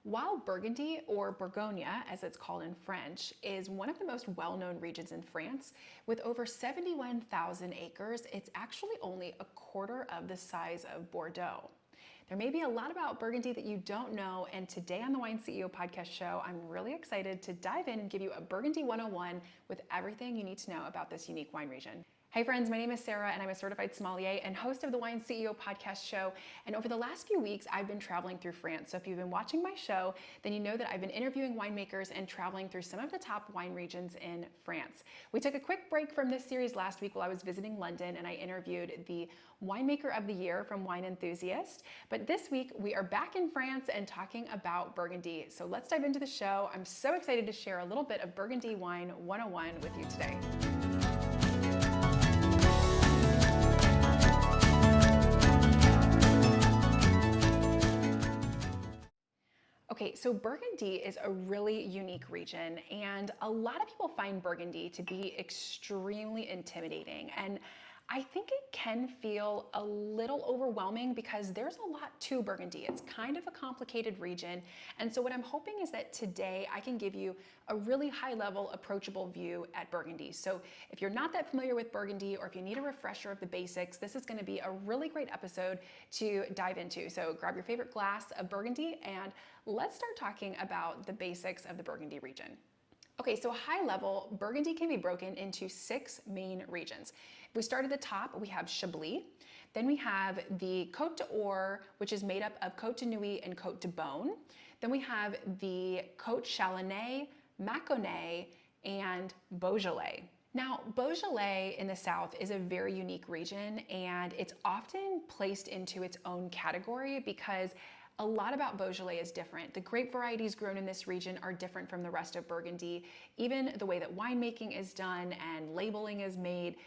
While Burgundy, or Bourgogne as it's called in French, is one of the most well-known regions in France, with over 71,000 acres, it's actually only a quarter of the size of Bordeaux. There may be a lot about Burgundy that you don't know, and today on the Wine CEO podcast show, I'm really excited to dive in and give you a Burgundy 101 with everything you need to know about this unique wine region. Hey friends, my name is Sarah and I'm a certified sommelier and host of the Wine CEO podcast show. And over the last few weeks, I've been traveling through France. So if you've been watching my show, then you know that I've been interviewing winemakers and traveling through some of the top wine regions in France. We took a quick break from this series last week while I was visiting London and I interviewed the winemaker of the year from Wine Enthusiast. But this week we are back in France and talking about Burgundy. So let's dive into the show. I'm so excited to share a little bit of Burgundy Wine 101 with you today. Okay, so Burgundy is a really unique region, and a lot of people find Burgundy to be extremely intimidating. And I think it can feel a little overwhelming because there's a lot to Burgundy. It's kind of a complicated region. And so what I'm hoping is that today I can give you a really high level, approachable view at Burgundy. So if you're not that familiar with Burgundy, or if you need a refresher of the basics, this is going to be a really great episode to dive into. So grab your favorite glass of Burgundy and let's start talking about the basics of the Burgundy region. Okay, so high level, Burgundy can be broken into 6 main regions. If we start at the top, we have Chablis. Then we have the Côte d'Or, which is made up of Côte de Nuit and Côte de Beaune. Then we have the Côte Chalonnais, Mâconnais, and Beaujolais. Now, Beaujolais in the south is a very unique region, and it's often placed into its own category because a lot about Beaujolais is different. The grape varieties grown in this region are different from the rest of Burgundy. Even the way that winemaking is done and labeling is made,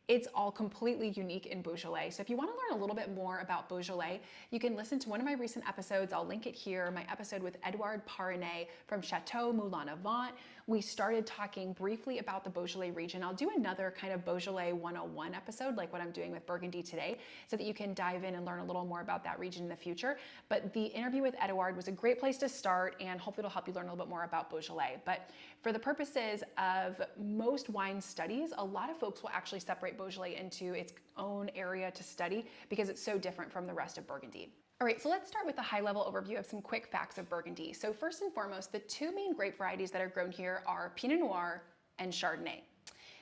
it's all completely unique in Beaujolais. So if you want to learn a little bit more about Beaujolais, you can listen to one of my recent episodes. I'll link it here, my episode with Edouard Parenet from Chateau Moulin-à-Vent. We started talking briefly about the Beaujolais region. I'll do another kind of Beaujolais 101 episode, like what I'm doing with Burgundy today, so that you can dive in and learn a little more about that region in the future. But the interview with Edouard was a great place to start, and hopefully it'll help you learn a little bit more about Beaujolais. But for the purposes of most wine studies, a lot of folks will actually separate Beaujolais into its own area to study because it's so different from the rest of Burgundy. All right, so let's start with a high-level overview of some quick facts of Burgundy. So first and foremost, the 2 main grape varieties that are grown here are Pinot Noir and Chardonnay.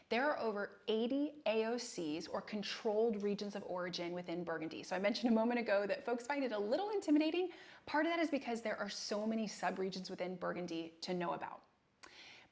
There are over 80 AOCs, or controlled regions of origin, within Burgundy. So I mentioned a moment ago that folks find it a little intimidating. Part of that is because there are so many subregions within Burgundy to know about.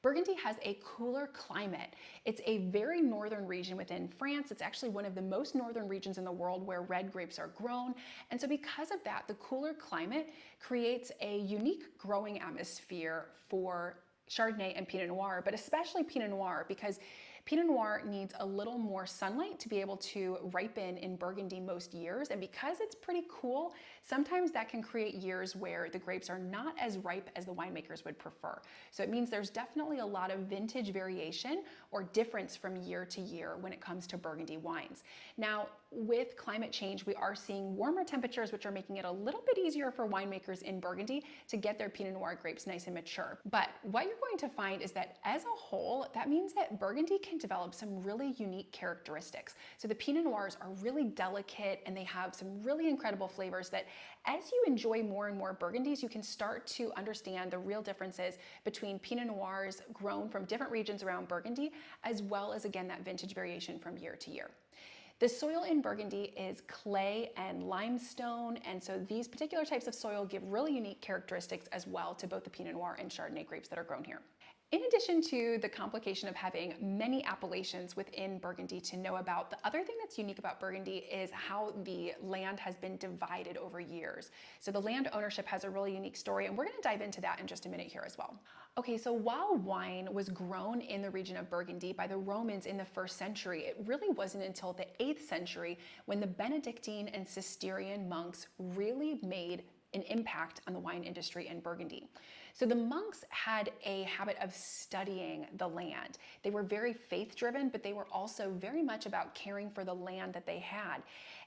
Burgundy has a cooler climate. It's a very northern region within France. It's actually one of the most northern regions in the world where red grapes are grown. And so because of that, the cooler climate creates a unique growing atmosphere for Chardonnay and Pinot Noir, but especially Pinot Noir, because Pinot Noir needs a little more sunlight to be able to ripen in Burgundy most years. And because it's pretty cool, sometimes that can create years where the grapes are not as ripe as the winemakers would prefer. So it means there's definitely a lot of vintage variation or difference from year to year when it comes to Burgundy wines. Now, with climate change, we are seeing warmer temperatures, which are making it a little bit easier for winemakers in Burgundy to get their Pinot Noir grapes nice and mature. But what you're going to find is that as a whole, that means that Burgundy can develop some really unique characteristics. So the Pinot Noirs are really delicate and they have some really incredible flavors that as you enjoy more and more Burgundies, you can start to understand the real differences between Pinot Noirs grown from different regions around Burgundy, as well as, again, that vintage variation from year to year. The soil in Burgundy is clay and limestone, and so these particular types of soil give really unique characteristics as well to both the Pinot Noir and Chardonnay grapes that are grown here. In addition to the complication of having many appellations within Burgundy to know about, the other thing that's unique about Burgundy is how the land has been divided over years. So the land ownership has a really unique story, and we're going to dive into that in just a minute here as well. Okay, so while wine was grown in the region of Burgundy by the Romans in the 1st century, it really wasn't until the 8th century when the Benedictine and Cistercian monks really made an impact on the wine industry in Burgundy. So the monks had a habit of studying the land. They were very faith-driven, but they were also very much about caring for the land that they had.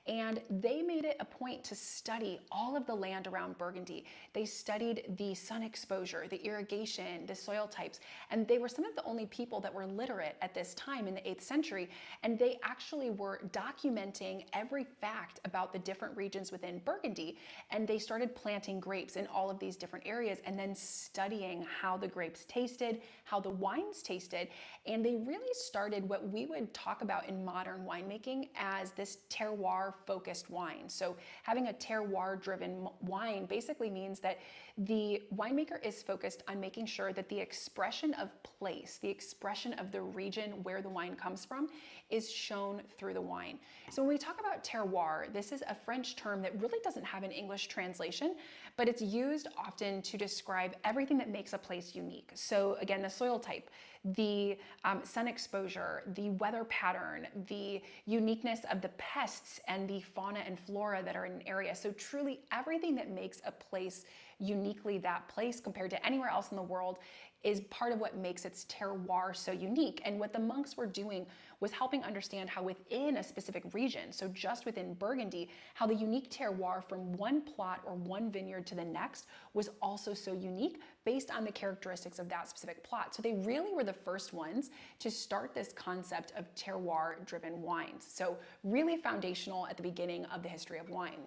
And they made it a point to study all of the land around Burgundy. They studied the sun exposure, the irrigation, the soil types, and they were some of the only people that were literate at this time in the 8th century, and they actually were documenting every fact about the different regions within Burgundy, and they started planting grapes in all of these different areas and then studying how the grapes tasted, how the wines tasted, and they really started what we would talk about in modern winemaking as this terroir focused wine. So having a terroir driven wine basically means that the winemaker is focused on making sure that the expression of place, the expression of the region where the wine comes from, is shown through the wine. So when we talk about terroir, this is a French term that really doesn't have an English translation, but it's used often to describe everything that makes a place unique. So again, the soil type, the sun exposure, the weather pattern, the uniqueness of the pests and the fauna and flora that are in an area. So truly everything that makes a place uniquely that place compared to anywhere else in the world is part of what makes its terroir so unique. And what the monks were doing was helping understand how within a specific region, so just within Burgundy, how the unique terroir from one plot or one vineyard to the next was also so unique based on the characteristics of that specific plot. So they really were the first ones to start this concept of terroir-driven wines. So really foundational at the beginning of the history of wine.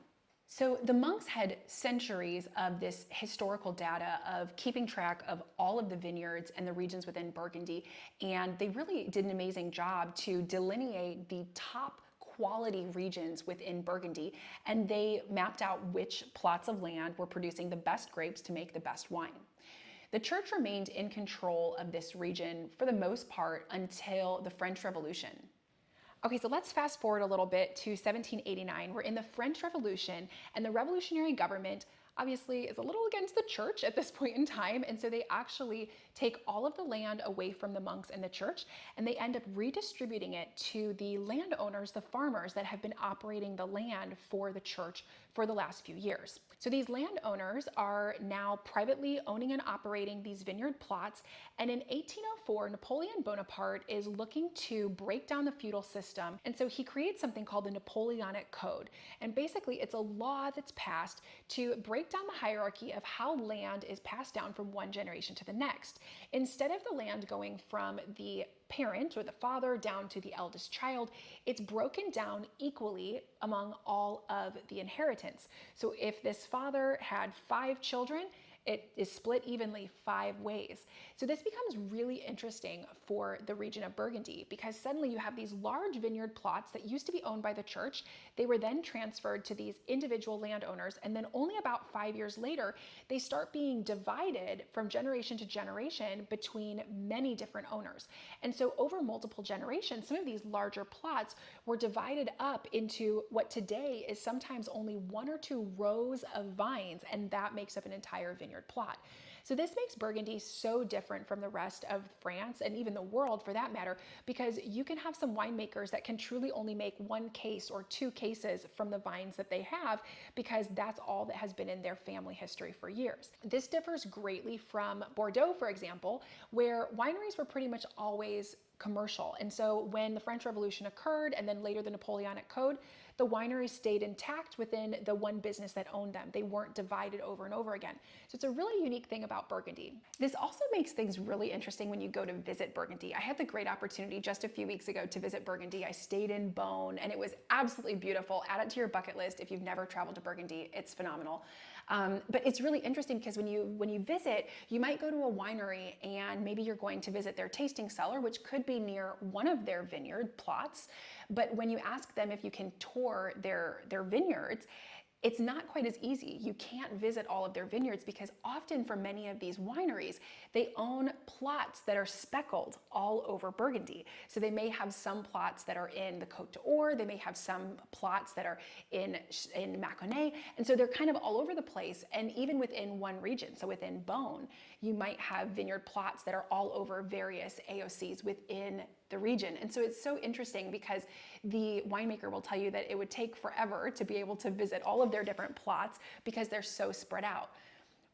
So the monks had centuries of this historical data of keeping track of all of the vineyards and the regions within Burgundy, and they really did an amazing job to delineate the top quality regions within Burgundy, and they mapped out which plots of land were producing the best grapes to make the best wine. The church remained in control of this region for the most part until the French Revolution. Okay, so let's fast forward a little bit to 1789. We're in the French Revolution, and the revolutionary government obviously is a little against the church at this point in time, and so they actually take all of the land away from the monks and the church, and they end up redistributing it to the landowners, the farmers that have been operating the land for the church for the last few years. So these landowners are now privately owning and operating these vineyard plots, and in 1804, Napoleon Bonaparte is looking to break down the feudal system, and so he creates something called the Napoleonic Code, and basically it's a law that's passed to break down the hierarchy of how land is passed down from one generation to the next. Instead of the land going from the parent or the father down to the eldest child, it's broken down equally among all of the inheritance. So if this father had 5 children, it is split evenly 5 ways. So this becomes really interesting for the region of Burgundy because suddenly you have these large vineyard plots that used to be owned by the church. They were then transferred to these individual landowners, and then only about 5 years later, they start being divided from generation to generation between many different owners. And so over multiple generations, some of these larger plots were divided up into what today is sometimes only 1 or 2 rows of vines, and that makes up an entire vineyard plot. So this makes Burgundy so different from the rest of France and even the world for that matter, because you can have some winemakers that can truly only make 1 case or 2 cases from the vines that they have because that's all that has been in their family history for years. This differs greatly from Bordeaux, for example, where wineries were pretty much always commercial. And so when the French Revolution occurred and then later the Napoleonic Code, the wineries stayed intact within the one business that owned them. They weren't divided over and over again. So it's a really unique thing about Burgundy. This also makes things really interesting when you go to visit Burgundy. I had the great opportunity just a few weeks ago to visit Burgundy. I stayed in Bourgogne and it was absolutely beautiful. Add it to your bucket list if you've never traveled to Burgundy. It's phenomenal. But it's really interesting because when you visit, you might go to a winery and maybe you're going to visit their tasting cellar, which could be near one of their vineyard plots. But when you ask them if you can tour their vineyards, it's not quite as easy. You can't visit all of their vineyards because often for many of these wineries, they own plots that are speckled all over Burgundy. So they may have some plots that are in the Côte d'Or, they may have some plots that are in Mâconnais, and so they're kind of all over the place. And even within one region, so within Bourgogne, you might have vineyard plots that are all over various AOCs within the region. And so it's so interesting because the winemaker will tell you that it would take forever to be able to visit all of their different plots because they're so spread out.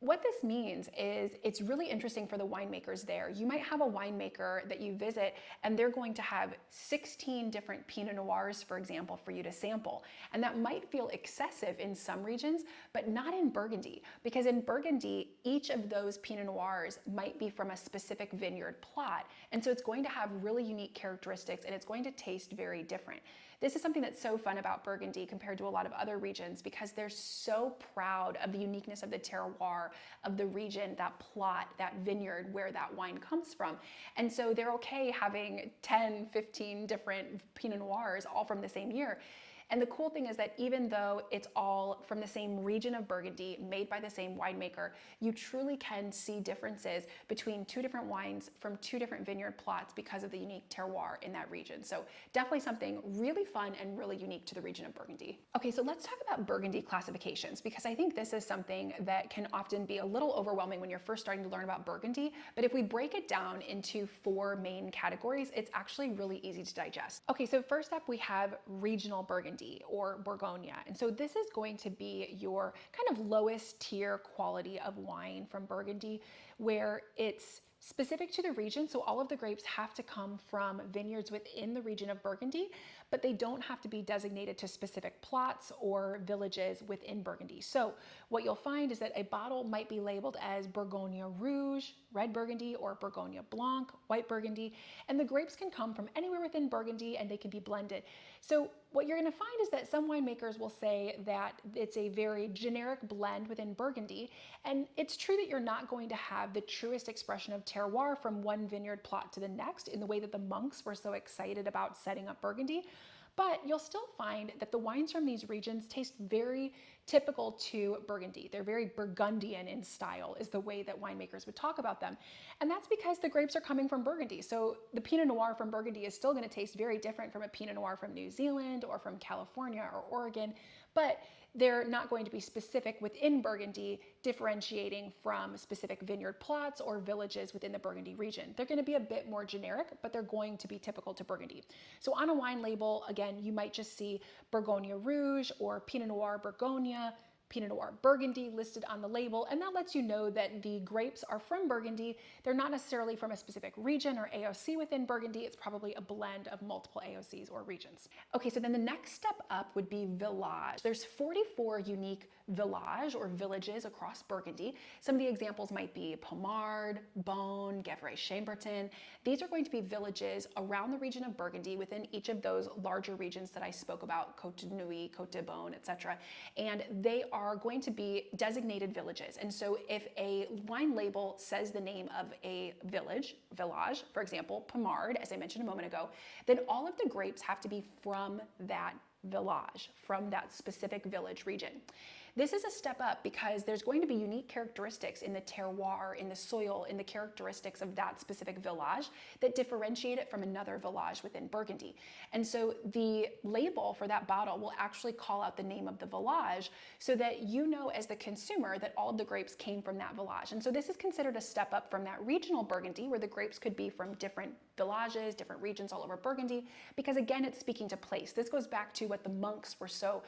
what this means is it's really interesting for the winemakers there. You might have a winemaker that you visit and they're going to have 16 different Pinot Noirs, for example, for you to sample. And that might feel excessive in some regions, but not in Burgundy, because in Burgundy, each of those Pinot Noirs might be from a specific vineyard plot. And so it's going to have really unique characteristics and it's going to taste very different. This is something that's so fun about Burgundy compared to a lot of other regions because they're so proud of the uniqueness of the terroir, of the region, that plot, that vineyard where that wine comes from. And so they're okay having 10, 15 different Pinot Noirs all from the same year. And the cool thing is that even though it's all from the same region of Burgundy, made by the same winemaker, you truly can see differences between two different wines from two different vineyard plots because of the unique terroir in that region. So definitely something really fun and really unique to the region of Burgundy. Okay, so let's talk about Burgundy classifications because I think this is something that can often be a little overwhelming when you're first starting to learn about Burgundy. But if we break it down into 4 main categories, it's actually really easy to digest. Okay, so first up we have regional Burgundy or Bourgogne. And so this is going to be your kind of lowest tier quality of wine from Burgundy, where it's specific to the region. So all of the grapes have to come from vineyards within the region of Burgundy, but they don't have to be designated to specific plots or villages within Burgundy. So what you'll find is that a bottle might be labeled as Bourgogne Rouge, red Burgundy, or Bourgogne Blanc, white Burgundy, and the grapes can come from anywhere within Burgundy and they can be blended. So what you're going to find is that some winemakers will say that it's a very generic blend within Burgundy, and it's true that you're not going to have the truest expression of terroir from one vineyard plot to the next in the way that the monks were so excited about setting up Burgundy. But you'll still find that the wines from these regions taste very typical to Burgundy. They're very Burgundian in style is the way that winemakers would talk about them. And that's because the grapes are coming from Burgundy. So the Pinot Noir from Burgundy is still going to taste very different from a Pinot Noir from New Zealand or from California or Oregon, but they're not going to be specific within Burgundy, differentiating from specific vineyard plots or villages within the Burgundy region. They're going to be a bit more generic, but they're going to be typical to Burgundy. So on a wine label, again, you might just see Bourgogne Rouge or Pinot Noir Bourgogne, Pinot Noir Burgundy listed on the label, and that lets you know that the grapes are from Burgundy. They're not necessarily from a specific region or AOC within Burgundy. It's probably a blend of multiple AOCs or regions. Okay, so then the next step up would be village. There's 44 unique villages or villages across Burgundy. Some of the examples might be Pommard, Beaune, Gevrey-Chambertin. These are going to be villages around the region of Burgundy within each of those larger regions that I spoke about, Côte de Nuit, Côte de Beaune, etc. And they are going to be designated villages. And so if a wine label says the name of a village, for example, Pommard, as I mentioned a moment ago, then all of the grapes have to be from that village, from that specific village region. This is a step up because there's going to be unique characteristics in the terroir, in the soil, in the characteristics of that specific village that differentiate it from another village within Burgundy. And so the label for that bottle will actually call out the name of the village so that you know as the consumer that all of the grapes came from that village. And so this is considered a step up from that regional Burgundy where the grapes could be from different villages, different regions all over Burgundy, because again, it's speaking to place. This goes back to what the monks were so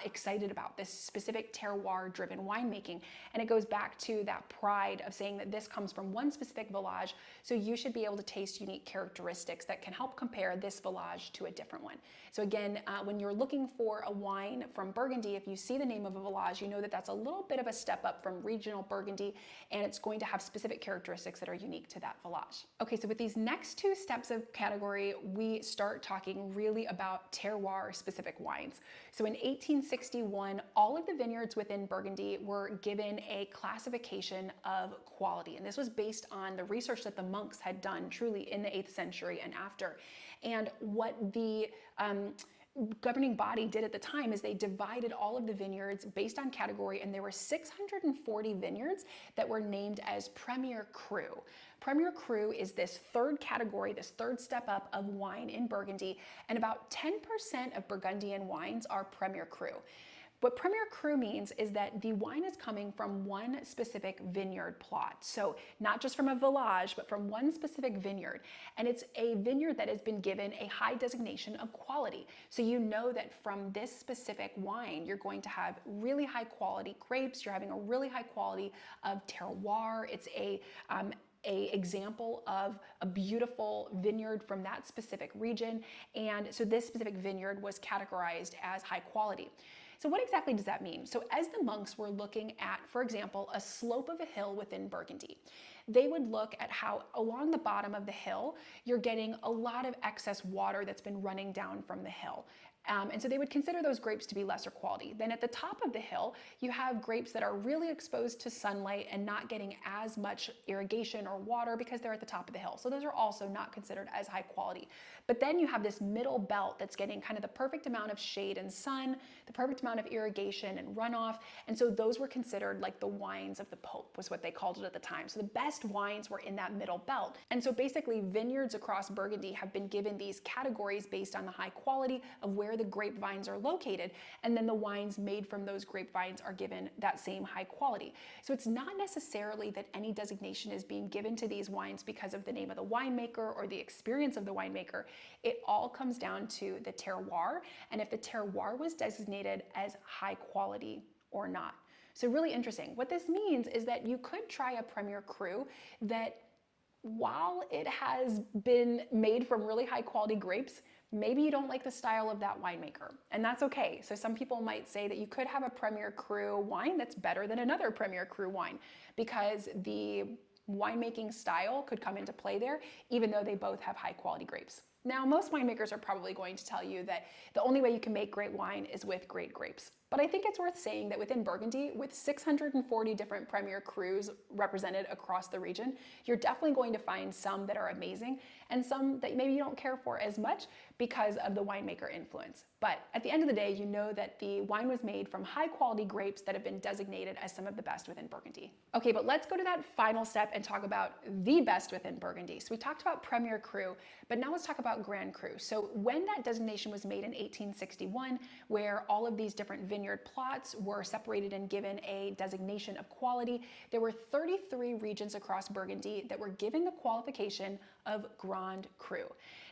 excited about, this specific terroir-driven winemaking. And it goes back to that pride of saying that this comes from one specific village, so you should be able to taste unique characteristics that can help compare this village to a different one. So again, when you're looking for a wine from Burgundy, if you see the name of a village, you know that that's a little bit of a step up from regional Burgundy, and it's going to have specific characteristics that are unique to that village. Okay, so with these next two steps of category, we start talking really about terroir-specific wines. So in 1861, all of the vineyards within Burgundy were given a classification of quality. And this was based on the research that the monks had done truly in the 8th century and after. And what the governing body did at the time is they divided all of the vineyards based on category, and there were 640 vineyards that were named as Premier Cru. Premier Cru is this third category, this third step up of wine in Burgundy, and about 10% of Burgundian wines are Premier Cru. What Premier Cru means is that the wine is coming from one specific vineyard plot. So not just from a village, but from one specific vineyard. And it's a vineyard that has been given a high designation of quality. So you know that from this specific wine, you're going to have really high quality grapes. You're having a really high quality of terroir. It's a example of a beautiful vineyard from that specific region. And so this specific vineyard was categorized as high quality. So what exactly does that mean? So as the monks were looking at, for example, a slope of a hill within Burgundy, they would look at how along the bottom of the hill, you're getting a lot of excess water that's been running down from the hill. And so they would consider those grapes to be lesser quality. Then at the top of the hill, you have grapes that are really exposed to sunlight and not getting as much irrigation or water because they're at the top of the hill. So those are also not considered as high quality. But then you have this middle belt that's getting kind of the perfect amount of shade and sun, the perfect amount of irrigation and runoff. And so those were considered like the wines of the Pope, was what they called it at the time. So the best wines were in that middle belt. And so basically vineyards across Burgundy have been given these categories based on the high quality of where the grapevines are located, and then the wines made from those grapevines are given that same high quality. So it's not necessarily that any designation is being given to these wines because of the name of the winemaker or the experience of the winemaker. It all comes down to the terroir, and if the terroir was designated as high quality or not. So really interesting. What this means is that you could try a Premier Cru that, while it has been made from really high quality grapes, maybe you don't like the style of that winemaker, and that's okay. So some people might say that you could have a Premier Cru wine that's better than another Premier Cru wine because the winemaking style could come into play there, even though they both have high quality grapes. Now, most winemakers are probably going to tell you that the only way you can make great wine is with great grapes. But I think it's worth saying that within Burgundy, with 640 different Premier Crus represented across the region, you're definitely going to find some that are amazing and some that maybe you don't care for as much because of the winemaker influence. But at the end of the day, you know that the wine was made from high quality grapes that have been designated as some of the best within Burgundy. Okay, but let's go to that final step and talk about the best within Burgundy. So we talked about Premier Cru, but now let's talk about Grand Cru. So when that designation was made in 1861, where all of these different vineyard plots were separated and given a designation of quality, there were 33 regions across Burgundy that were given the qualification of Grand Cru.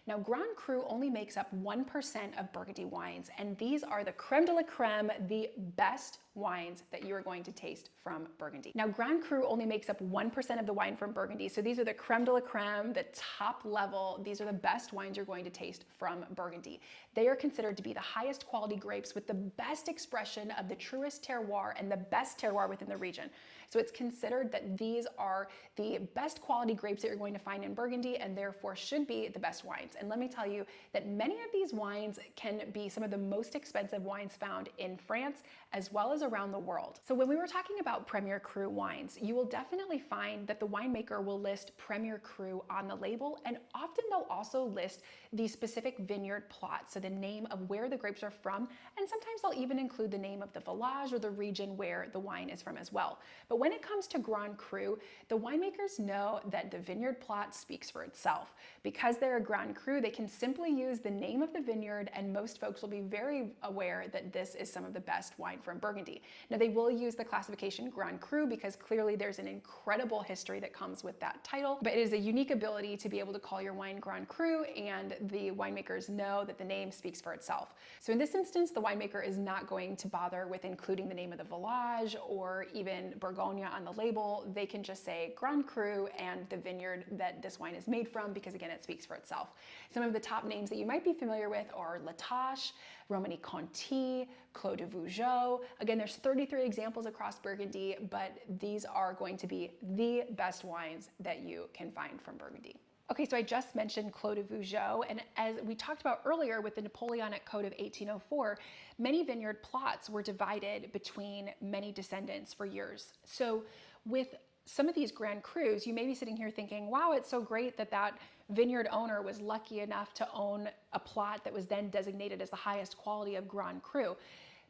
Now, Grand Cru only makes up 1% of Burgundy wines, and these are the creme de la creme, the best wines that you are going to taste from Burgundy. Now, Grand Cru only makes up 1% of the wine from Burgundy, so these are the creme de la creme, the top level. These are the best wines you're going to taste from Burgundy. They are considered to be the highest quality grapes with the best expression of the truest terroir and the best terroir within the region. So it's considered that these are the best quality grapes that you're going to find in Burgundy and therefore should be the best wines. And let me tell you that many of these wines can be some of the most expensive wines found in France as well as around the world. So when we were talking about Premier Cru wines, you will definitely find that the winemaker will list Premier Cru on the label, and often they'll also list the specific vineyard plot, so the name of where the grapes are from, and sometimes they'll even include the name of the village or the region where the wine is from as well. But when it comes to Grand Cru, the winemakers know that the vineyard plot speaks for itself. Because they're a Grand Cru, they can simply use the name of the vineyard, and most folks will be very aware that this is some of the best wine from Burgundy. Now, they will use the classification Grand Cru because clearly there's an incredible history that comes with that title, but it is a unique ability to be able to call your wine Grand Cru, and the winemakers know that the name speaks for itself. So in this instance, the winemaker is not going to bother with including the name of the village or even Bourgogne on the label. They can just say Grand Cru and the vineyard that this wine is made from, because again, it speaks for itself. Some of the top names that you might be familiar with are La Tâche, Romanée-Conti, Clos de Vougeot. Again, there's 33 examples across Burgundy, but these are going to be the best wines that you can find from Burgundy. Okay, so I just mentioned Clos de Vougeot, and as we talked about earlier with the Napoleonic Code of 1804, many vineyard plots were divided between many descendants for years. So with some of these Grand Crus, you may be sitting here thinking, wow, it's so great that that vineyard owner was lucky enough to own a plot that was then designated as the highest quality of Grand Cru.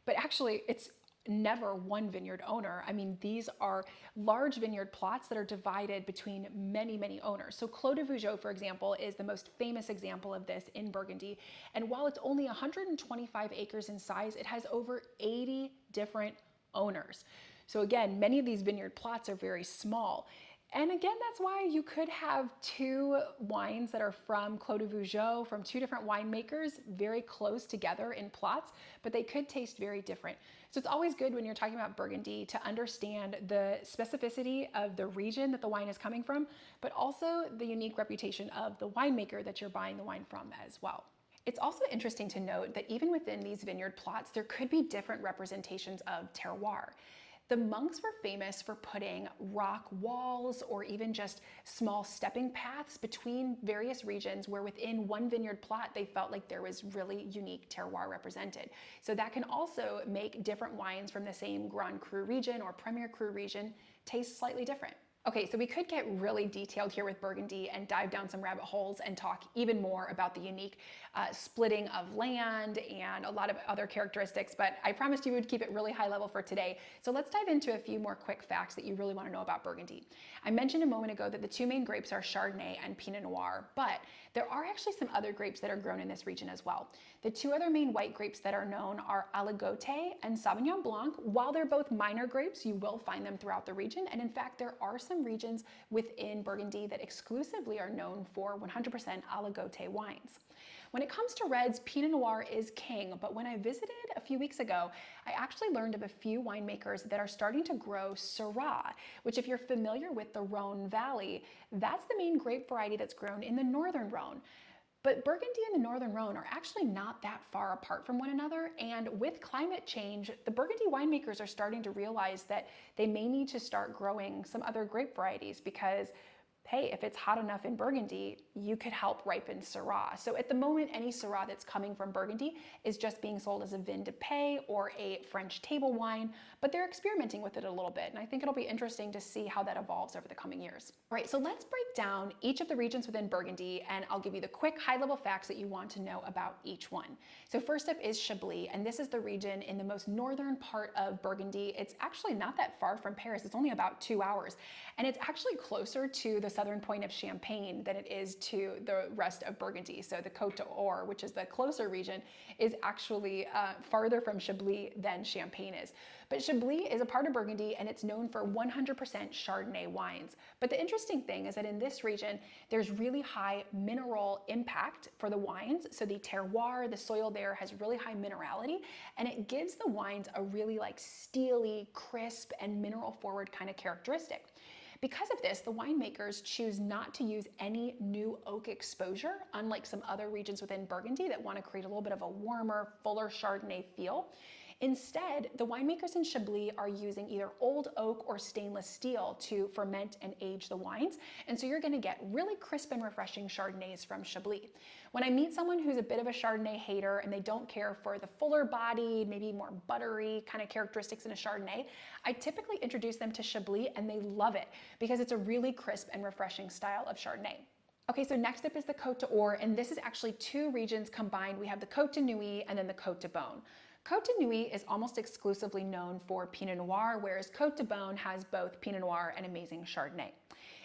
But actually, it's never one vineyard owner. I mean, these are large vineyard plots that are divided between many, many owners. So Clos de Vougeot, for example, is the most famous example of this in Burgundy. And while it's only 125 acres in size, it has over 80 different owners. So again, many of these vineyard plots are very small. And again, that's why you could have two wines that are from Clos de Vougeot, from two different winemakers, very close together in plots, but they could taste very different. So it's always good when you're talking about Burgundy to understand the specificity of the region that the wine is coming from, but also the unique reputation of the winemaker that you're buying the wine from as well. It's also interesting to note that even within these vineyard plots, there could be different representations of terroir. The monks were famous for putting rock walls or even just small stepping paths between various regions where within one vineyard plot they felt like there was really unique terroir represented. So that can also make different wines from the same Grand Cru region or Premier Cru region taste slightly different. Okay, so we could get really detailed here with Burgundy and dive down some rabbit holes and talk even more about the unique splitting of land and a lot of other characteristics, but I promised you would keep it really high level for today. So let's dive into a few more quick facts that you really want to know about Burgundy. I mentioned a moment ago that the two main grapes are Chardonnay and Pinot Noir, but there are actually some other grapes that are grown in this region as well. The two other main white grapes that are known are Aligoté and Sauvignon Blanc. While they're both minor grapes, you will find them throughout the region, and in fact, there are some regions within Burgundy that exclusively are known for 100% Aligoté wines. When it comes to reds, Pinot Noir is king, but when I visited a few weeks ago, I actually learned of a few winemakers that are starting to grow Syrah, which if you're familiar with the Rhone Valley, that's the main grape variety that's grown in the northern Rhone. But Burgundy and the northern Rhone are actually not that far apart from one another, and with climate change, the Burgundy winemakers are starting to realize that they may need to start growing some other grape varieties because hey, if it's hot enough in Burgundy, you could help ripen Syrah. So at the moment, any Syrah that's coming from Burgundy is just being sold as a vin de paix or a French table wine, but they're experimenting with it a little bit. And I think it'll be interesting to see how that evolves over the coming years. All right, so let's break down each of the regions within Burgundy, and I'll give you the quick high-level facts that you want to know about each one. So first up is Chablis, and this is the region in the most northern part of Burgundy. It's actually not that far from Paris. It's only about 2 hours, and it's actually closer to the southern point of Champagne than it is to the rest of Burgundy. So the Côte d'Or, which is the closer region, is actually farther from Chablis than Champagne is. But Chablis is a part of Burgundy and it's known for 100% Chardonnay wines. But the interesting thing is that in this region, there's really high mineral impact for the wines. So the terroir, the soil there has really high minerality, and it gives the wines a really like steely, crisp, and mineral forward kind of characteristic. Because of this, the winemakers choose not to use any new oak exposure, unlike some other regions within Burgundy that want to create a little bit of a warmer, fuller Chardonnay feel. Instead, the winemakers in Chablis are using either old oak or stainless steel to ferment and age the wines, and so you're going to get really crisp and refreshing Chardonnays from Chablis. When I meet someone who's a bit of a Chardonnay hater and they don't care for the fuller bodied, maybe more buttery kind of characteristics in a Chardonnay, I typically introduce them to Chablis and they love it because it's a really crisp and refreshing style of Chardonnay. Okay, so next up is the Côte d'Or, and this is actually two regions combined. We have the Côte de Nuits and then the Côte de Beaune. Côte de Nuits is almost exclusively known for Pinot Noir, whereas Côte de Beaune has both Pinot Noir and amazing Chardonnay.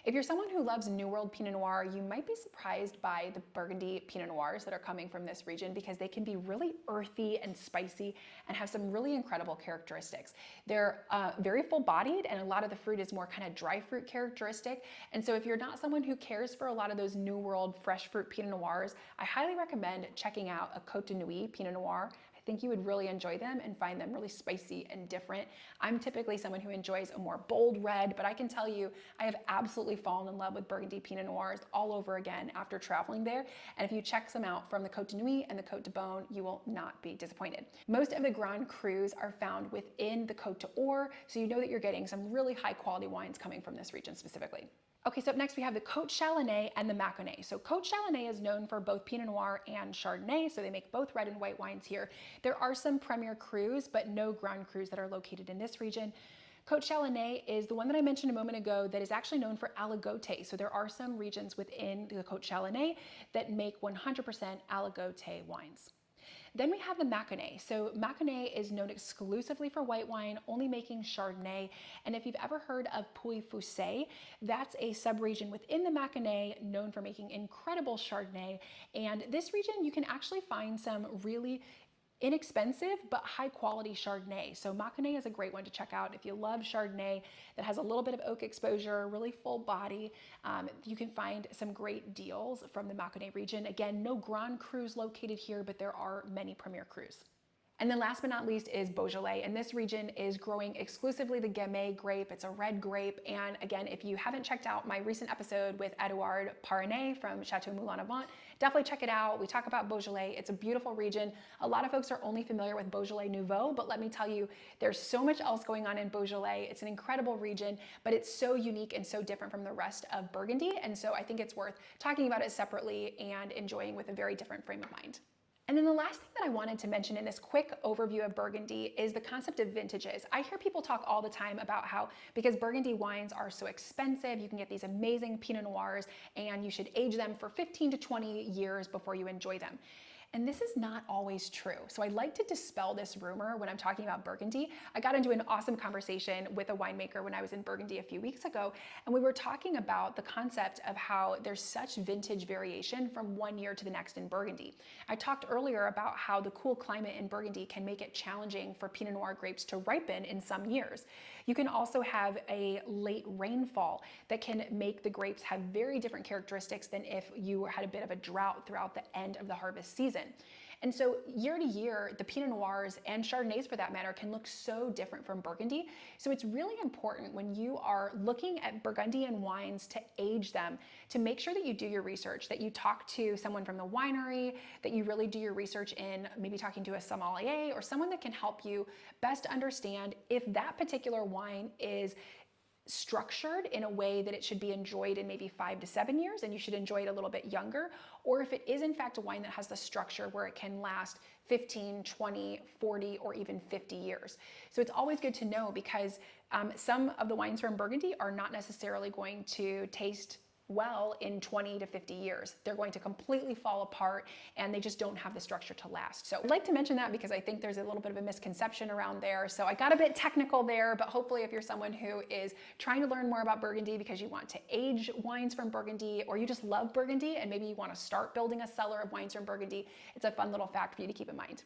If you're someone who loves New World Pinot Noir, you might be surprised by the Burgundy Pinot Noirs that are coming from this region because they can be really earthy and spicy and have some really incredible characteristics. They're very full-bodied, and a lot of the fruit is more kind of dry fruit characteristic. And so if you're not someone who cares for a lot of those New World fresh fruit Pinot Noirs, I highly recommend checking out a Côte de Nuits Pinot Noir. I think you would really enjoy them and find them really spicy and different. I'm typically someone who enjoys a more bold red, but I can tell you I have absolutely fallen in love with Burgundy Pinot Noirs all over again after traveling there. And if you check some out from the Côte de Nuits and the Côte de Beaune, you will not be disappointed. Most of the Grand Crus are found within the Côte d'Or, so you know that you're getting some really high quality wines coming from this region specifically. Okay, so up next we have the Côte Chalonnais and the Mâconnais. So Côte Chalonnais is known for both Pinot Noir and Chardonnay, so they make both red and white wines here. There are some Premier Crus, but no Grand Crus that are located in this region. Côte Chalonnais is the one that I mentioned a moment ago that is actually known for Aligoté. So there are some regions within the Côte Chalonnais that make 100% Aligoté wines. Then we have the Mâconnais. So Mâconnais is known exclusively for white wine, only making Chardonnay. And if you've ever heard of Pouilly-Fuissé, that's a sub-region within the Mâconnais known for making incredible Chardonnay. And this region, you can actually find some really inexpensive but high quality Chardonnay. So Mâconnais is a great one to check out if you love Chardonnay that has a little bit of oak exposure, really full body. You can find some great deals from the Mâconnais region. Again, no Grand Crus located here, but there are many Premier Crus. And then last but not least is Beaujolais. And this region is growing exclusively the Gamay grape. It's a red grape. And again, if you haven't checked out my recent episode with Edouard Paranay from Chateau Moulin-à-Vent, definitely check it out. We talk about Beaujolais. It's a beautiful region. A lot of folks are only familiar with Beaujolais Nouveau, but let me tell you, there's so much else going on in Beaujolais. It's an incredible region, but it's so unique and so different from the rest of Burgundy. And so I think it's worth talking about it separately and enjoying with a very different frame of mind. And then the last thing that I wanted to mention in this quick overview of Burgundy is the concept of vintages. I hear people talk all the time about how because Burgundy wines are so expensive, you can get these amazing Pinot Noirs and you should age them for 15 to 20 years before you enjoy them. And this is not always true. So I like to dispel this rumor when I'm talking about Burgundy. I got into an awesome conversation with a winemaker when I was in Burgundy a few weeks ago, and we were talking about the concept of how there's such vintage variation from one year to the next in Burgundy. I talked earlier about how the cool climate in Burgundy can make it challenging for Pinot Noir grapes to ripen in some years. You can also have a late rainfall that can make the grapes have very different characteristics than if you had a bit of a drought throughout the end of the harvest season. And so year to year, the Pinot Noirs and Chardonnays for that matter can look so different from Burgundy. So it's really important when you are looking at Burgundian wines to age them, to make sure that you do your research, that you talk to someone from the winery, that you really do your research in maybe talking to a sommelier or someone that can help you best understand if that particular wine is structured in a way that it should be enjoyed in maybe 5 to 7 years and you should enjoy it a little bit younger, or if it is in fact a wine that has the structure where it can last 15, 20, 40, or even 50 years. So it's always good to know because some of the wines from Burgundy are not necessarily going to taste well in 20 to 50 years. They're going to completely fall apart and they just don't have the structure to last. So I'd like to mention that because I think there's a little bit of a misconception around there. So I got a bit technical there, but hopefully if you're someone who is trying to learn more about Burgundy because you want to age wines from Burgundy, or you just love Burgundy and maybe you want to start building a cellar of wines from Burgundy, it's a fun little fact for you to keep in mind.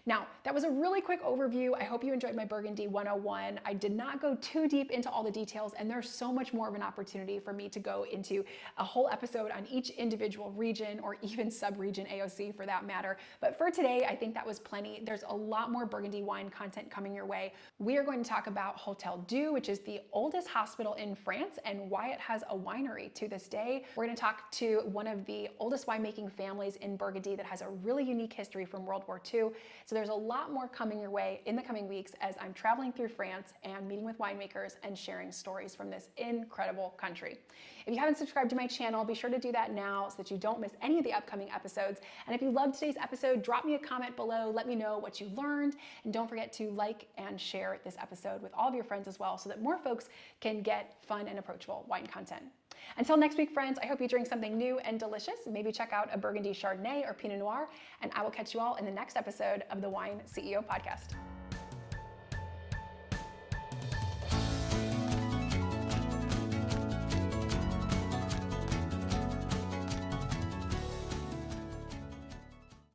Now, that was a really quick overview. I hope you enjoyed my Burgundy 101. I did not go too deep into all the details, and there's so much more of an opportunity for me to go into a whole episode on each individual region or even sub-region AOC for that matter. But for today, I think that was plenty. There's a lot more Burgundy wine content coming your way. We are going to talk about Hôtel Dieu, which is the oldest hospital in France and why it has a winery to this day. We're going to talk to one of the oldest winemaking families in Burgundy that has a really unique history from World War II. So there's a lot more coming your way in the coming weeks as I'm traveling through France and meeting with winemakers and sharing stories from this incredible country. If you haven't subscribed to my channel, be sure to do that now so that you don't miss any of the upcoming episodes. And if you loved today's episode, drop me a comment below. Let me know what you learned. And don't forget to like and share this episode with all of your friends as well so that more folks can get fun and approachable wine content. Until next week, friends, I hope you drink something new and delicious. Maybe check out a Burgundy Chardonnay or Pinot Noir, and I will catch you all in the next episode of the Wine CEO Podcast.